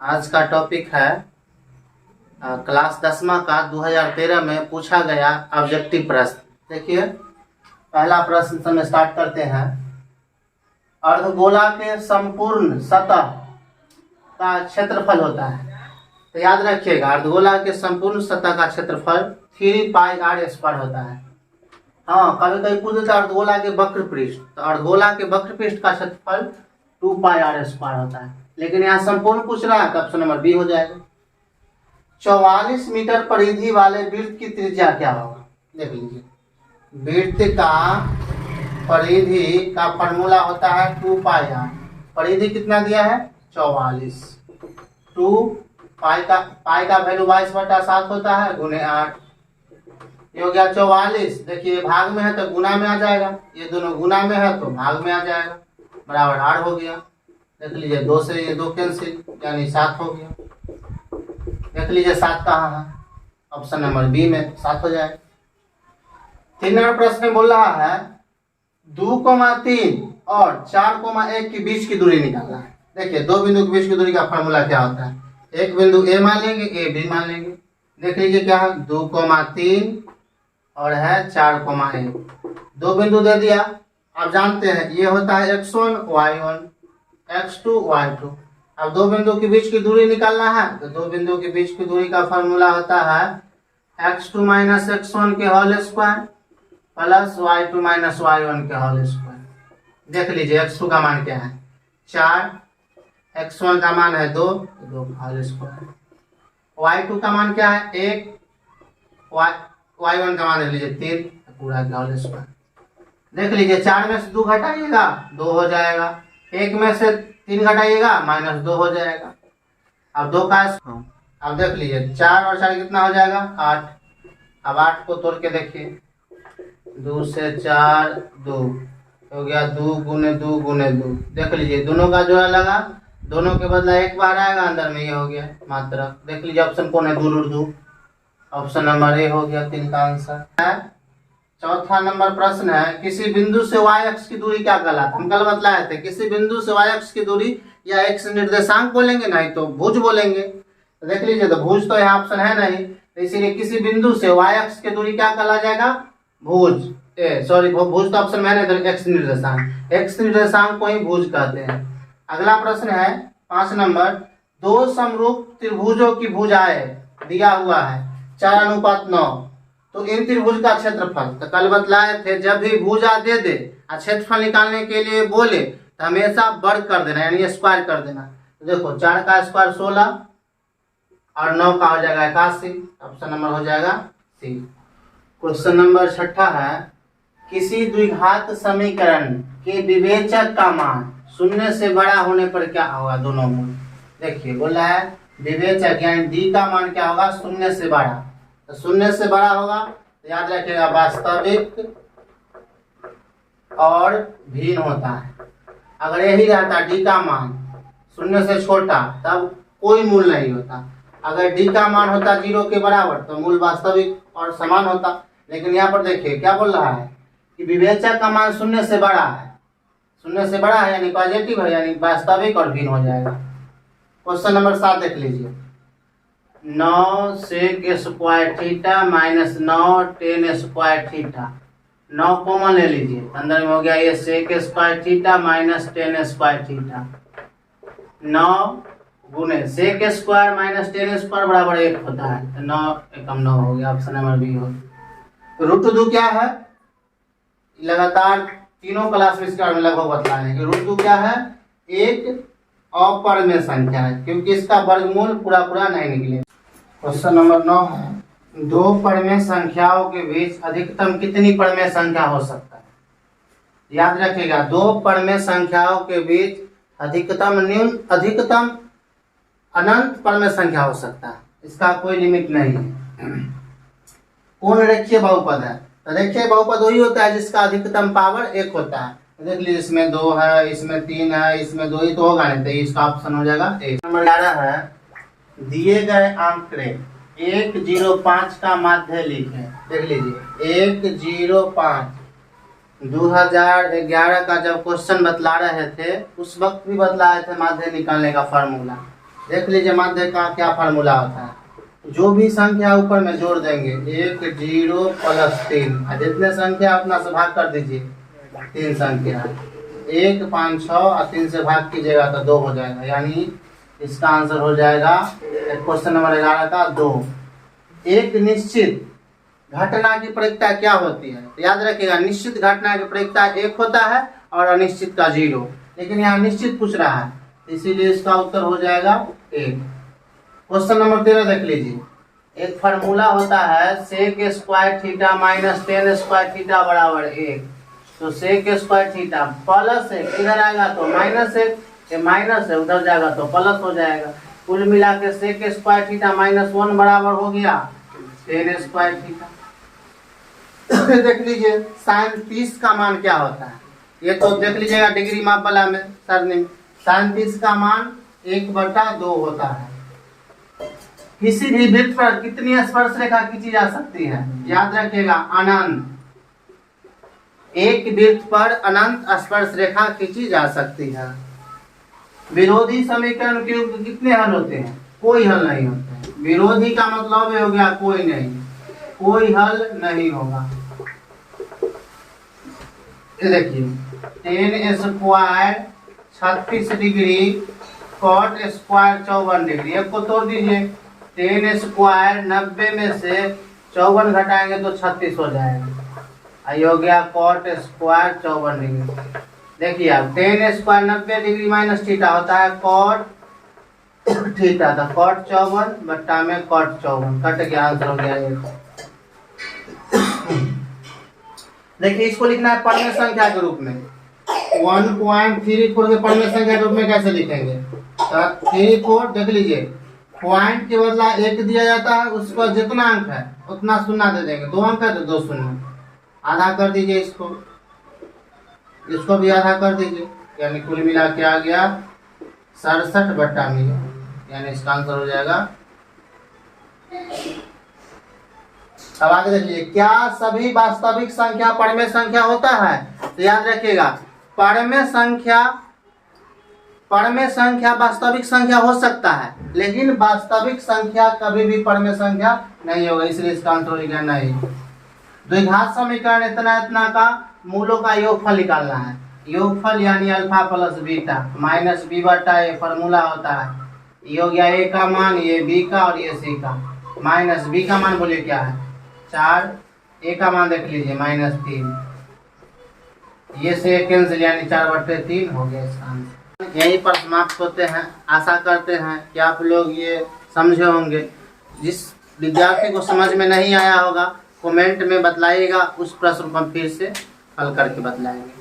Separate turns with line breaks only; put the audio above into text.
आज का टॉपिक है क्लास 10वीं का 2013 में पूछा गया ऑब्जेक्टिव प्रश्न। देखिए पहला प्रश्न से हम स्टार्ट करते हैं। अर्धगोला के संपूर्ण सतह का क्षेत्रफल होता है। तो याद रखिएगा अर्धगोला के संपूर्ण सतह का क्षेत्रफल 3 पाई r स्क्वायर होता है। हाँ, कभी कभी पूछ देता है अर्धगोला के वक्र पृष्ठ, तो अर्धगोला के वक्र पृष्ठ का क्षेत्रफल 2 पाई r स्क्वायर होता है, लेकिन यहाँ संपूर्ण पूछ रहा है तो ऑप्शन नंबर बी हो जाएगा। 44 मीटर परिधि वाले वृत्त की त्रिज्या क्या होगा? देख लीजिए, वृत्त का परिधि का फॉर्मूला होता है 2 पाई r। परिधि कितना दिया है? 44। 2 पाई का वैल्यू 22/7 होता है गुने 8, ये हो गया 44। देखिए भाग में है तो गुना में आ जाएगा, ये दोनों गुना में है तो भाग में आ जाएगा, बराबर 8 हो गया। देख लीजिए 2 से ये 2 कैंसिल, यानी 7 हो गया। देख लीजिए 7 कहाँ है? ऑप्शन नंबर बी में 7 हो जाएगा। 3 नंबर प्रश्न में बोल रहा है 2,3 और 4,1 के बीच की दूरी निकालना है। देखिए दो बिंदु के बीच की दूरी का फॉर्मूला क्या होता है? एक बिंदु ए मान लेंगे, ए बी मान लेंगे। देख लीजिए क्या है? 2,3 और है 4,1। दो बिंदु दे दिया। आप जानते हैं ये होता है x1 y1 x2 y2। अब दो बिंदु के बीच की दूरी निकालना है तो दो बिंदु के बीच की दूरी का फॉर्मूला होता है x2 माइनस x1 के whole square plus y2 minus y1 के होल स्क्वायर। देख लीजिए x2 का मान क्या है? 4, x1 का मान है 2 का होल स्क्वायर, y2 का मान क्या है? 1, y1 का मान देख लीजिए 3 पूरा का होल स्क्वायर। देख लीजिए 4 में से 2 घटाइएगा 2 हो जाएगा, 1 में से 3 घटाइएगा -2 हो जाएगा। अब 2 का अब देख लीजिए 4 और 4 कितना हो जाएगा? 8। अब 8 को तोड़ के देखिए, 2 से 4 2 हो गया, 2 गुने 2 गुने 2। देख लीजिए दोनों का जोड़ा लगा, दोनों के बदला 1 बार आएगा, अंदर में ये हो गया मात्रा। देख लीजिए ऑप्शन कौन है? 2 ऑप्शन नंबर ए हो गया 3 का आंसर है। चौथा नंबर प्रश्न है किसी बिंदु से y अक्ष की दूरी क्या कहलाता है? हम कल बतलाए थे किसी बिंदु से y अक्ष की दूरी या x निर्देशांक बोलेंगे, नहीं तो भुज बोलेंगे। तो देख लीजिए तो भुज तो यहाँ ऑप्शन है नहीं, तो इसीलिए किसी बिंदु से y अक्ष की दूरी क्या कहला जाएगा? भुज। भुज तो ऑप्शन में नहीं, तो x निर्देशांक, x निर्देशांक को ही भुज कहते हैं। अगला प्रश्न है 5 नंबर, 2 समरूप त्रिभुजों की भुजाएं दिया हुआ है 4:9, तो इन त्रिभुज का क्षेत्रफल। तो कल बतलाए थे जब भी भुजा दे दे और क्षेत्रफल निकालने के लिए बोले तो हमेशा वर्ग कर देना, यानी स्क्वायर कर देना। तो देखो 4 का स्क्वायर 16 और 9 का हो जाएगा 81, ऑप्शन नंबर हो जाएगा सी। क्वेश्चन नंबर 6 है किसी द्विघात समीकरण के विवेचक का मान 0 से बड़ा होने पर क्या होगा? दोनों मूल। देखिए बोल रहा है विवेचक यानी डी का मान क्या होगा? 0 से बड़ा। तो 0 से बड़ा होगा तो याद रखिएगा वास्तविक और भिन्न होता है। अगर यही रहता डी का मान 0 से छोटा तब कोई मूल नहीं होता। अगर डी का मान होता 0 के बराबर तो मूल वास्तविक और समान होता। लेकिन यहाँ पर देखिए क्या बोल रहा है कि विवेचक का मान 0 से बड़ा है। 0 से बड़ा है यानी पॉजिटिव है, यानी वास्तविक और भिन्न हो जाएगा। क्वेश्चन नंबर 7 देख लीजिए, 9 sec square theta minus 9 tan square theta. 9 common ले लीजिए, अंदर में हो गया ये sec square theta minus tan square theta. 9 गुने sec square minus tan square बराबर 1 होता है, तो 9 एकम 9 हो गया, ऑप्शन नंबर बी हो। तो √2 क्या है? लगातार तीनों क्लास में इसके बारे में लगभग बतलाए हैं कि √2 क्या है? एक अपरिमेय संख्या है, क्योंकि इसका वर्गमूल पूरा नहीं निकले। क्वेश्चन नंबर 9 है 2 परिमेय संख्याओं के बीच अधिकतम कितनी परिमेय संख्या हो सकता है? याद रखिएगा 2 परिमेय संख्याओं के बीच अधिकतम अनंत परिमेय संख्या हो सकता है, इसका कोई लिमिट नहीं है। कौन रेखीय बहुपद है? तो रेखीय बहुपद वही होता है जिसका अधिकतम पावर 1 होता है। देख लीजिए इसमें 2 है, इसमें 3 है, इसमें 2 ही तो होगा नहीं, तो इसका ऑप्शन हो जाएगा 1। नंबर 11 है दिए गए आंकड़े 105 का माध्य लिखें। देख लीजिए 105 2011 का जब क्वेश्चन बतला रहे थे उस वक्त भी बतलाए थे माध्य निकालने का फार्मूला। देख लीजिए माध्य का क्या फार्मूला होता है। जो भी संख्या ऊपर में जोड़ देंगे 1 0 प्लस 3, जितने संख्या उतना से भाग कर दीजिए। 3 संख्या है, 1 5 6 और 3 से भाग कीजिएगा तो 2 हो जाएगा, यानी इसका आंसर हो जाएगा क्वेश्चन नंबर 11 का 2। एक निश्चित घटना की प्रायिकता क्या होती है? तो याद रखिएगा निश्चित घटना की प्रायिकता 1 होता है और अनिश्चित का 0, लेकिन यहाँ निश्चित पूछ रहा है इसीलिए इसका उत्तर हो जाएगा 1। क्वेश्चन नंबर 13 देख लीजिए। एक फार्मूला होता है sec square theta minus tan square theta बराबर 1। तो सेक स्क्वायर थीटा प्लस 1 इधर आएगा तो माइनस 1, ये माइनस है उधर जाएगा तो प्लस हो जाएगा। कुल मिला के सेक स्क्वायर थीटा -1 बराबर हो गया टेन स्क्वायर थीटा। देख लीजिए साइन 30 का मान क्या होता है? ये तो देख लीजिएगा डिग्री माप वाला में सरनी साइन 30 का मान 1/2 होता है। किसी भी वृत्त पर कितनी स्पर्श रेखा खींची जा सकती है? याद रखिएगा अनंत। एक वृत्त पर अनंत स्पर्श रेखा खींची जा सकती है। विरोधी समीकरण के कितने हल होते हैं? कोई हल नहीं होते हैं। विरोधी का मतलब हो गया कोई नहीं, कोई हल नहीं होगा। देखिए tan square 36 degree cot square 54 degree, एक को तोड़ दीजिए। टेन स्क्वायर 90 में से 54 घटाएंगे तो 36 हो जाएगा। ये हो गया कॉट स्क्वायर 54 डिग्री। देखिए अब ten square 90 degree minus theta होता है कॉट थीटा, था कॉट 54 बट्टा में कॉट 54 कट गया, आंसर हो गया 1। देखिए इसको लिखना है परमेय संख्या के रूप में। 1.34 के परमेय संख्या के रूप में कैसे लिखेंगे? तो 34 देख लीजिए पॉइंट के बदला 1 दिया जाता है, उसका जितना अंक है उतना शून्य दे देंगे। 2 अंक है तो 2 शून्य, आधा कर दीजिए इसको भी आधा कर दीजिए, यानी कुल मिला के आ गया 67/100, यानी इसका आंसर हो जाएगा। अब आगे देखिए क्या सभी वास्तविक संख्या परमेय संख्या होता है? तो याद रखिएगा परमेय संख्या वास्तविक संख्या हो सकता है, लेकिन वास्तविक संख्या कभी भी परमेय संख्या नहीं होगा, इसलिए इसका आंसर हो गया नहीं। द्विघात समीकरण इतना इतना का मूलों का योगफल निकालना है। योगफल यानी alpha plus beta minus b/a formula होता है। ये हो गया a का मान, ये b का और ये c का। माइनस b का मान बोलिए क्या है 4, a का मान देख लीजिए -3, ये से कैंसिल यानी 4/3 हो गया इसका आंसर। यहीं पर समाप्त होते हैं। आशा करते हैं कि आप लोग ये समझे होंगे। जिस विद्यार्थी को समझ में नहीं आया होगा कमेंट में बतलाइएगा, उस प्रश्न को हम फिर से हल करके बतलाएंगे।